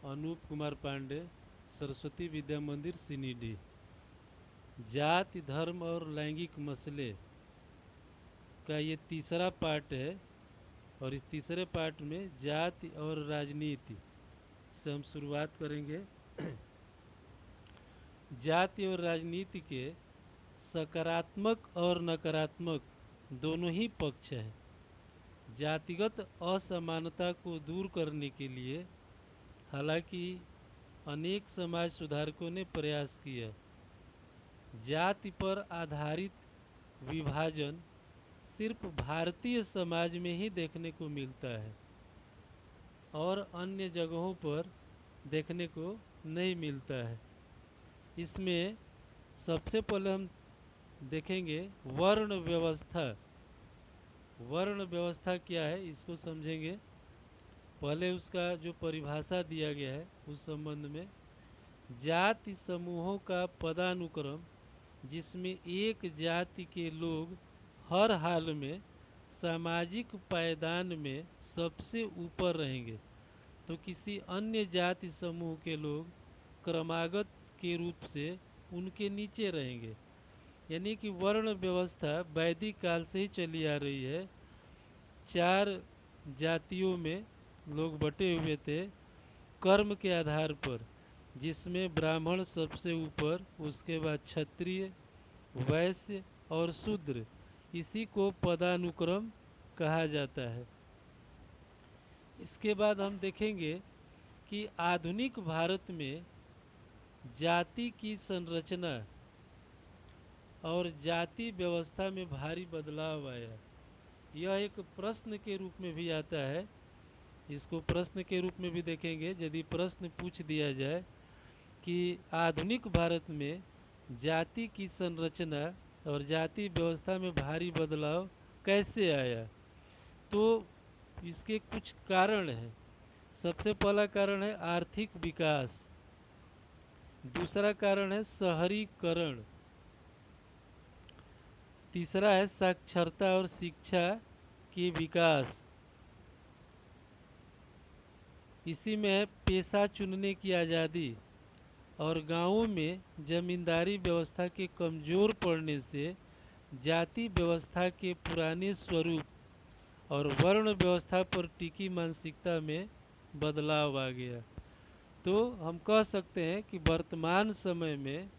अनूप कुमार पांडे, सरस्वती विद्या मंदिर सीनीडी। जाति, धर्म और लैंगिक मसले का ये तीसरा पार्ट है, और इस तीसरे पार्ट में जाति और राजनीति से हम शुरुआत करेंगे। जाति और राजनीति के सकारात्मक और नकारात्मक दोनों ही पक्ष हैं। जातिगत असमानता को दूर करने के लिए हालांकि अनेक समाज सुधारकों ने प्रयास किया। जाति पर आधारित विभाजन सिर्फ भारतीय समाज में ही देखने को मिलता है और अन्य जगहों पर देखने को नहीं मिलता है। इसमें सबसे पहले हम देखेंगे वर्ण व्यवस्था। वर्ण व्यवस्था क्या है, इसको समझेंगे। पहले उसका जो परिभाषा दिया गया है उस संबंध में, जाति समूहों का पदानुक्रम जिसमें एक जाति के लोग हर हाल में सामाजिक पायदान में सबसे ऊपर रहेंगे, तो किसी अन्य जाति समूह के लोग क्रमागत के रूप से उनके नीचे रहेंगे। यानी कि वर्ण व्यवस्था वैदिक काल से ही चली आ रही है। चार जातियों में लोग बटे हुए थे कर्म के आधार पर, जिसमें ब्राह्मण सबसे ऊपर, उसके बाद क्षत्रिय, वैश्य और शूद्र। इसी को पदानुक्रम कहा जाता है। इसके बाद हम देखेंगे कि आधुनिक भारत में जाति की संरचना और जाति व्यवस्था में भारी बदलाव आया। यह एक प्रश्न के रूप में भी आता है। इसको प्रश्न के रूप में भी देखेंगे। यदि प्रश्न पूछ दिया जाए कि आधुनिक भारत में जाति की संरचना और जाति व्यवस्था में भारी बदलाव कैसे आया, तो इसके कुछ कारण हैं। सबसे पहला कारण है आर्थिक विकास। दूसरा कारण है शहरीकरण। तीसरा है साक्षरता और शिक्षा के विकास। इसी में है पेशा चुनने की आज़ादी। और गांवों में जमींदारी व्यवस्था के कमज़ोर पड़ने से जाति व्यवस्था के पुराने स्वरूप और वर्ण व्यवस्था पर टिकी मानसिकता में बदलाव आ गया। तो हम कह सकते हैं कि वर्तमान समय में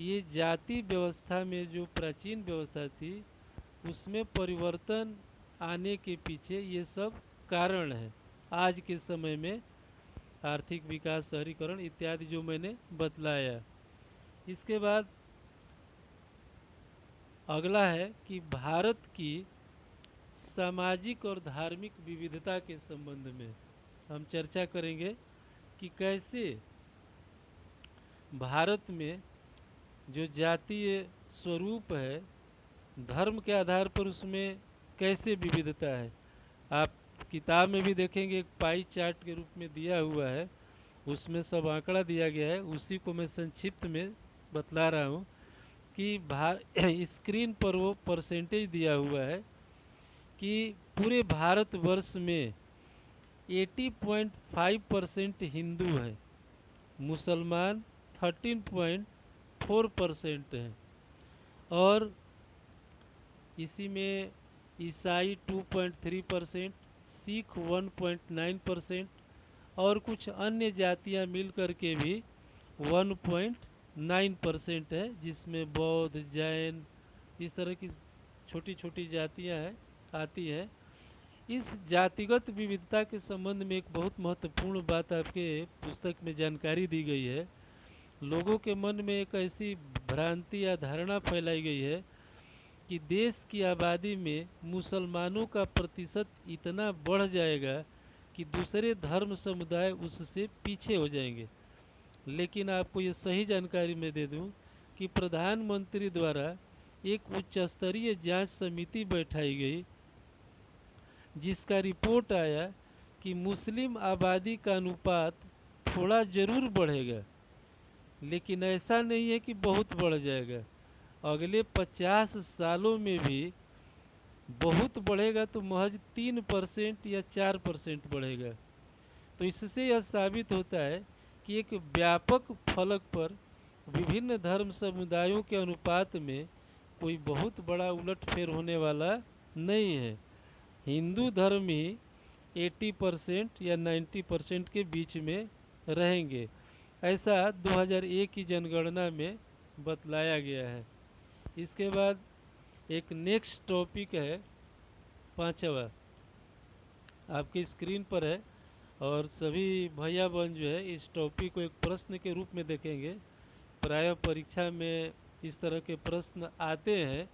ये जाति व्यवस्था में जो प्राचीन व्यवस्था थी उसमें परिवर्तन आने के पीछे ये सब कारण है। आज के समय में आर्थिक विकास, शहरीकरण इत्यादि जो मैंने बतलाया। इसके बाद अगला है कि भारत की सामाजिक और धार्मिक विविधता के संबंध में हम चर्चा करेंगे कि कैसे भारत में जो जातीय स्वरूप है, धर्म के आधार पर उसमें कैसे विविधता है। आप किताब में भी देखेंगे, एक पाई चार्ट के रूप में दिया हुआ है, उसमें सब आंकड़ा दिया गया है। उसी को मैं संक्षिप्त में बतला रहा हूँ कि स्क्रीन पर वो परसेंटेज दिया हुआ है कि पूरे भारतवर्ष में 80.5% हिंदू हैं, मुसलमान 13.4% हैं, और इसी में ईसाई 2.3%, सिख 1.9% और कुछ अन्य जातियां मिलकर के भी 1.9% है, जिसमें बौद्ध, जैन, इस तरह की छोटी छोटी जातियां हैं आती है। इस जातिगत विविधता के संबंध में एक बहुत महत्वपूर्ण बात आपके पुस्तक में जानकारी दी गई है। लोगों के मन में एक ऐसी भ्रांति या धारणा फैलाई गई है कि देश की आबादी में मुसलमानों का प्रतिशत इतना बढ़ जाएगा कि दूसरे धर्म समुदाय उससे पीछे हो जाएंगे। लेकिन आपको ये सही जानकारी मैं दे दूं कि प्रधानमंत्री द्वारा एक उच्च स्तरीय जांच समिति बैठाई गई, जिसका रिपोर्ट आया कि मुस्लिम आबादी का अनुपात थोड़ा जरूर बढ़ेगा, लेकिन ऐसा नहीं है कि बहुत बढ़ जाएगा। अगले 50 सालों में भी बहुत बढ़ेगा तो महज 3% या 4% बढ़ेगा। तो इससे यह साबित होता है कि एक व्यापक फलक पर विभिन्न धर्म समुदायों के अनुपात में कोई बहुत बड़ा उलटफेर होने वाला नहीं है। हिंदू धर्म ही 80% या 90% के बीच में रहेंगे, ऐसा 2001 की जनगणना में बतलाया गया है। इसके बाद एक नेक्स्ट टॉपिक है, पांचवा, आपकी स्क्रीन पर है। और सभी भैया बहन जो है इस टॉपिक को एक प्रश्न के रूप में देखेंगे। प्राय परीक्षा में इस तरह के प्रश्न आते हैं।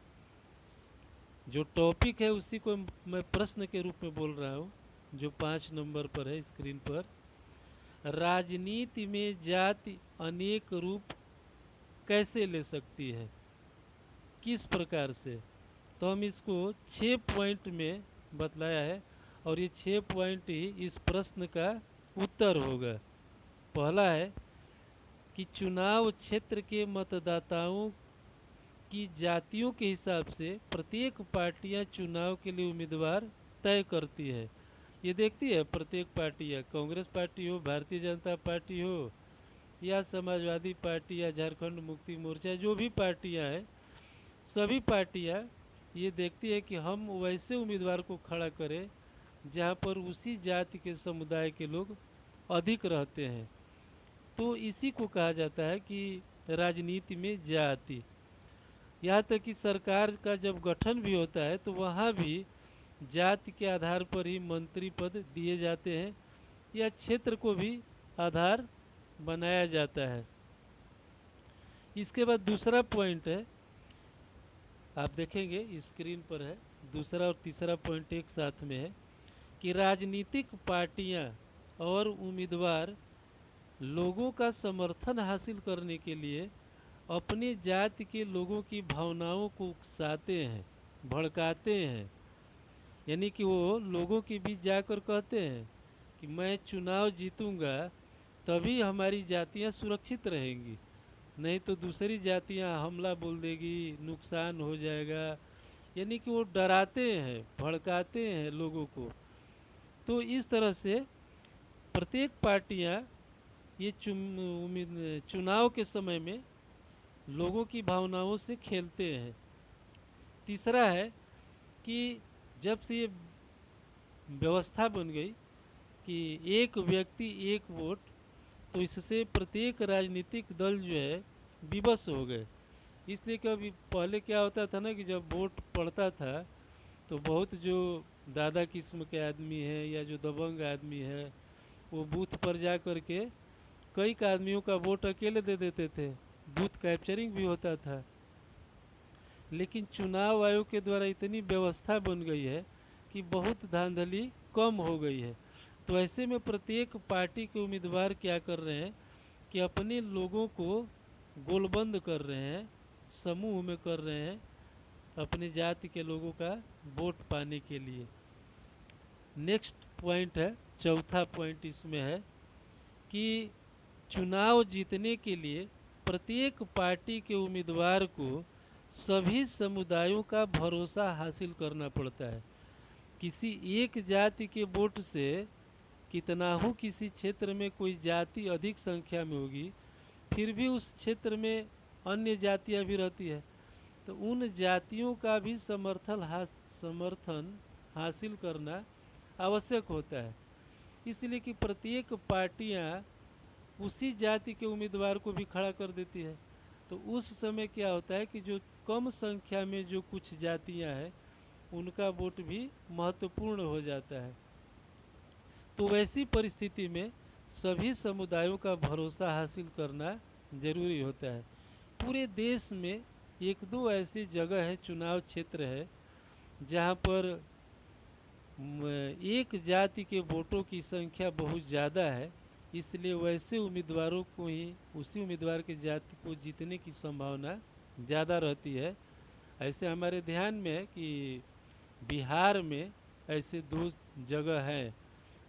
जो टॉपिक है उसी को मैं प्रश्न के रूप में बोल रहा हूँ, जो 5 नंबर पर है स्क्रीन पर। राजनीति में जाति अनेक रूप कैसे ले सकती है, किस प्रकार से? तो हम इसको 6 पॉइंट में बतलाया है और ये 6 पॉइंट ही इस प्रश्न का उत्तर होगा। पहला है कि चुनाव क्षेत्र के मतदाताओं की जातियों के हिसाब से प्रत्येक पार्टियां चुनाव के लिए उम्मीदवार तय करती है। ये देखती है प्रत्येक पार्टी, या कांग्रेस पार्टी हो, भारतीय जनता पार्टी हो, या समाजवादी पार्टी, या झारखंड मुक्ति मोर्चा, जो भी पार्टियां हैं, सभी पार्टियां ये देखती है कि हम वैसे उम्मीदवार को खड़ा करें जहां पर उसी जाति के समुदाय के लोग अधिक रहते हैं। तो इसी को कहा जाता है कि राजनीति में जाति। यहाँ तक कि सरकार का जब गठन भी होता है तो वहाँ भी जाति के आधार पर ही मंत्री पद दिए जाते हैं, या क्षेत्र को भी आधार बनाया जाता है। इसके बाद दूसरा पॉइंट है, आप देखेंगे स्क्रीन पर है, दूसरा और तीसरा पॉइंट एक साथ में है कि राजनीतिक पार्टियां और उम्मीदवार लोगों का समर्थन हासिल करने के लिए अपने जाति के लोगों की भावनाओं को उकसाते हैं, भड़काते हैं। यानी कि वो लोगों के बीच जाकर कहते हैं कि मैं चुनाव जीतूंगा तभी हमारी जातियां सुरक्षित रहेंगी, नहीं तो दूसरी जातियां हमला बोल देगी, नुकसान हो जाएगा। यानी कि वो डराते हैं, भड़काते हैं लोगों को। तो इस तरह से प्रत्येक पार्टियां ये चुनाव के समय में लोगों की भावनाओं से खेलते हैं। तीसरा है कि जब से ये व्यवस्था बन गई कि एक व्यक्ति एक वोट, तो इससे प्रत्येक राजनीतिक दल जो है विवश हो गए। इसलिए कभी पहले क्या होता था ना कि जब वोट पड़ता था तो बहुत जो दादा किस्म के आदमी है या जो दबंग आदमी है वो बूथ पर जा कर के कई आदमियों का वोट अकेले दे देते थे, बूथ कैप्चरिंग भी होता था। लेकिन चुनाव आयोग के द्वारा इतनी व्यवस्था बन गई है कि बहुत धांधली कम हो गई है। तो ऐसे में प्रत्येक पार्टी के उम्मीदवार क्या कर रहे हैं कि अपने लोगों को गोलबंद कर रहे हैं, समूह में कर रहे हैं अपने जाति के लोगों का वोट पाने के लिए। नेक्स्ट पॉइंट है, चौथा पॉइंट इसमें है कि चुनाव जीतने के लिए प्रत्येक पार्टी के उम्मीदवार को सभी समुदायों का भरोसा हासिल करना पड़ता है। किसी एक जाति के वोट से कितना हो किसी क्षेत्र में कोई जाति अधिक संख्या में होगी, फिर भी उस क्षेत्र में अन्य जातियां भी रहती है, तो उन जातियों का भी समर्थन हासिल करना आवश्यक होता है। इसलिए कि प्रत्येक पार्टियां उसी जाति के उम्मीदवार को भी खड़ा कर देती है। तो उस समय क्या होता है कि जो कम संख्या में जो कुछ जातियां हैं उनका वोट भी महत्वपूर्ण हो जाता है। तो वैसी परिस्थिति में सभी समुदायों का भरोसा हासिल करना जरूरी होता है। पूरे देश में एक दो ऐसी जगह है, चुनाव क्षेत्र है, जहाँ पर एक जाति के वोटों की संख्या बहुत ज़्यादा है, इसलिए वैसे उम्मीदवारों को ही उसी उम्मीदवार की जाति को जीतने की संभावना ज़्यादा रहती है। ऐसे हमारे ध्यान में है कि बिहार में ऐसे 2 जगह हैं।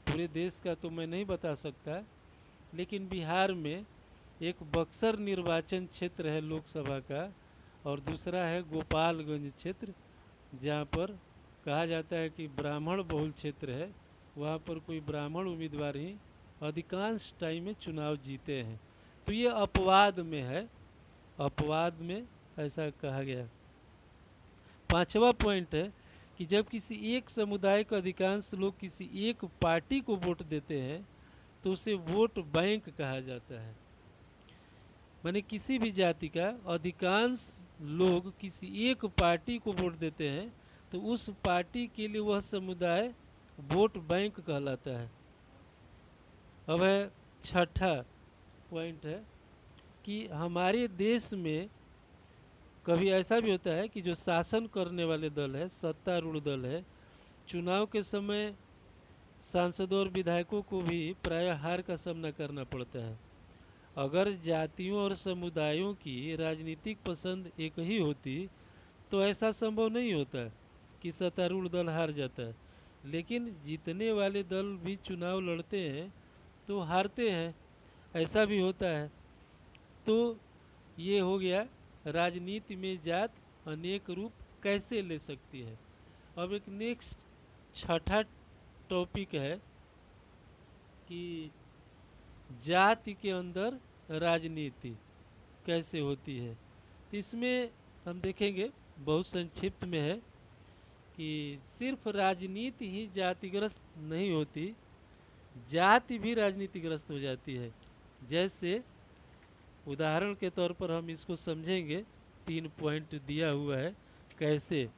पूरे देश का तो मैं नहीं बता सकता, लेकिन बिहार में एक बक्सर निर्वाचन क्षेत्र है लोकसभा का, और दूसरा है गोपालगंज क्षेत्र, जहाँ पर कहा जाता है कि ब्राह्मण बहुल क्षेत्र है, वहाँ पर कोई ब्राह्मण उम्मीदवार ही अधिकांश टाइम में चुनाव जीते हैं। तो ये अपवाद में है, अपवाद में ऐसा कहा गया। पांचवा पॉइंट है कि जब किसी एक समुदाय का अधिकांश लोग किसी एक पार्टी को वोट देते हैं तो उसे वोट बैंक कहा जाता है। माने किसी भी जाति का अधिकांश लोग किसी एक पार्टी को वोट देते हैं तो उस पार्टी के लिए वह समुदाय वोट बैंक कहलाता है। अब है छठा पॉइंट है कि हमारे देश में कभी ऐसा भी होता है कि जो शासन करने वाले दल है, सत्तारूढ़ दल है, चुनाव के समय सांसदों और विधायकों को भी प्रायः हार का सामना करना पड़ता है। अगर जातियों और समुदायों की राजनीतिक पसंद एक ही होती तो ऐसा संभव नहीं होता कि सत्तारूढ़ दल हार जाता है, लेकिन जीतने वाले दल भी चुनाव लड़ते हैं तो हारते हैं, ऐसा भी होता है। तो ये हो गया राजनीति में जात अनेक रूप कैसे ले सकती है। अब एक नेक्स्ट छठा टॉपिक है कि जाति के अंदर राजनीति कैसे होती है। तो इसमें हम देखेंगे बहुत संक्षिप्त में है कि सिर्फ राजनीति ही जातिग्रस्त नहीं होती, जाति भी राजनीतिग्रस्त हो जाती है। जैसे उदाहरण के तौर पर हम इसको समझेंगे, 3 पॉइंट दिया हुआ है कैसे।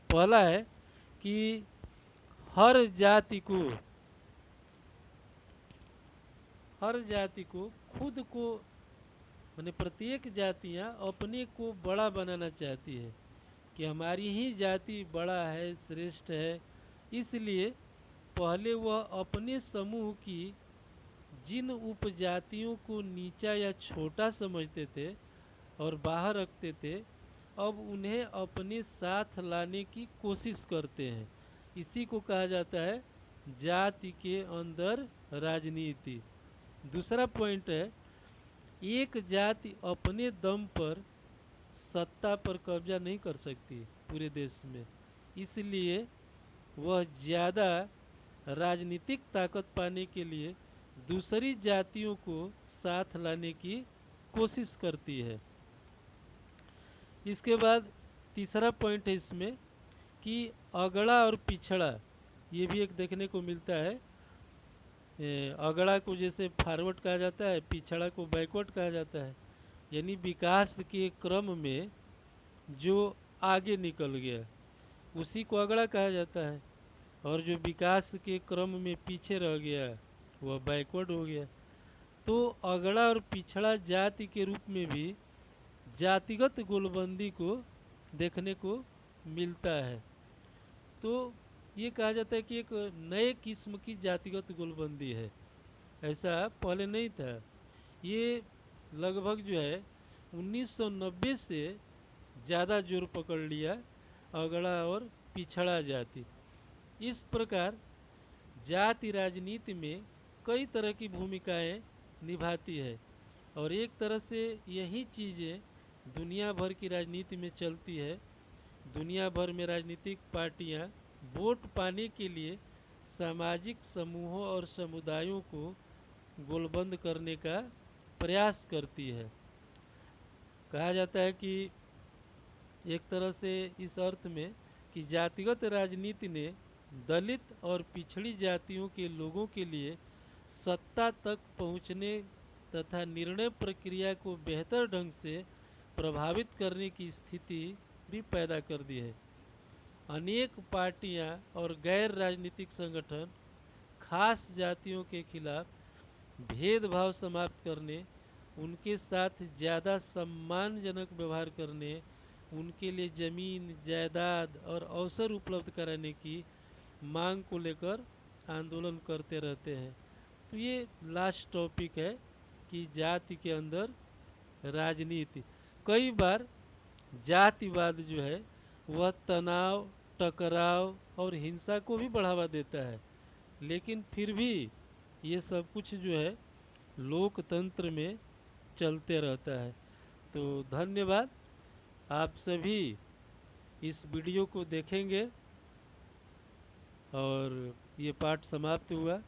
पहला है कि हर जाति को खुद को माने प्रत्येक जातियां अपने को बड़ा बनाना चाहती है कि हमारी ही जाति बड़ा है, श्रेष्ठ है। इसलिए पहले वह अपने समूह की जिन उपजातियों को नीचा या छोटा समझते थे और बाहर रखते थे, अब उन्हें अपने साथ लाने की कोशिश करते हैं। इसी को कहा जाता है जाति के अंदर राजनीति। दूसरा पॉइंट है, एक जाति अपने दम पर सत्ता पर कब्जा नहीं कर सकती पूरे देश में, इसलिए वह ज़्यादा राजनीतिक ताकत पाने के लिए दूसरी जातियों को साथ लाने की कोशिश करती है। इसके बाद तीसरा पॉइंट है इसमें कि अगड़ा और पिछड़ा, ये भी एक देखने को मिलता है। अगड़ा को जैसे फॉरवर्ड कहा जाता है, पिछड़ा को बैकवर्ड कहा जाता है, यानी विकास के क्रम में जो आगे निकल गया उसी को अगड़ा कहा जाता है, और जो विकास के क्रम में पीछे रह गया वह बैकवर्ड हो गया। तो अगड़ा और पिछड़ा जाति के रूप में भी जातिगत गोलबंदी को देखने को मिलता है। तो ये कहा जाता है कि एक नए किस्म की जातिगत गोलबंदी है, ऐसा पहले नहीं था। ये लगभग जो है 1990 से ज़्यादा जोर पकड़ लिया अगड़ा और पिछड़ा जाति। इस प्रकार जाति राजनीति में कई तरह की भूमिकाएं निभाती है, और एक तरह से यही चीज़ें दुनिया भर की राजनीति में चलती है। दुनिया भर में राजनीतिक पार्टियां वोट पाने के लिए सामाजिक समूहों और समुदायों को गोलबंद करने का प्रयास करती है। कहा जाता है कि एक तरह से इस अर्थ में कि जातिगत राजनीति ने दलित और पिछड़ी जातियों के लोगों के लिए सत्ता तक पहुंचने तथा निर्णय प्रक्रिया को बेहतर ढंग से प्रभावित करने की स्थिति भी पैदा कर दी है। अनेक पार्टियां और गैर राजनीतिक संगठन खास जातियों के खिलाफ भेदभाव समाप्त करने, उनके साथ ज़्यादा सम्मानजनक व्यवहार करने, उनके लिए ज़मीन, जायदाद और अवसर उपलब्ध कराने की मांग को लेकर आंदोलन करते रहते हैं। तो ये लास्ट टॉपिक है कि जाति के अंदर राजनीति। कई बार जातिवाद जो है वह तनाव, टकराव और हिंसा को भी बढ़ावा देता है, लेकिन फिर भी ये सब कुछ जो है लोकतंत्र में चलते रहता है। तो धन्यवाद, आप सभी इस वीडियो को देखेंगे और ये पाठ समाप्त हुआ।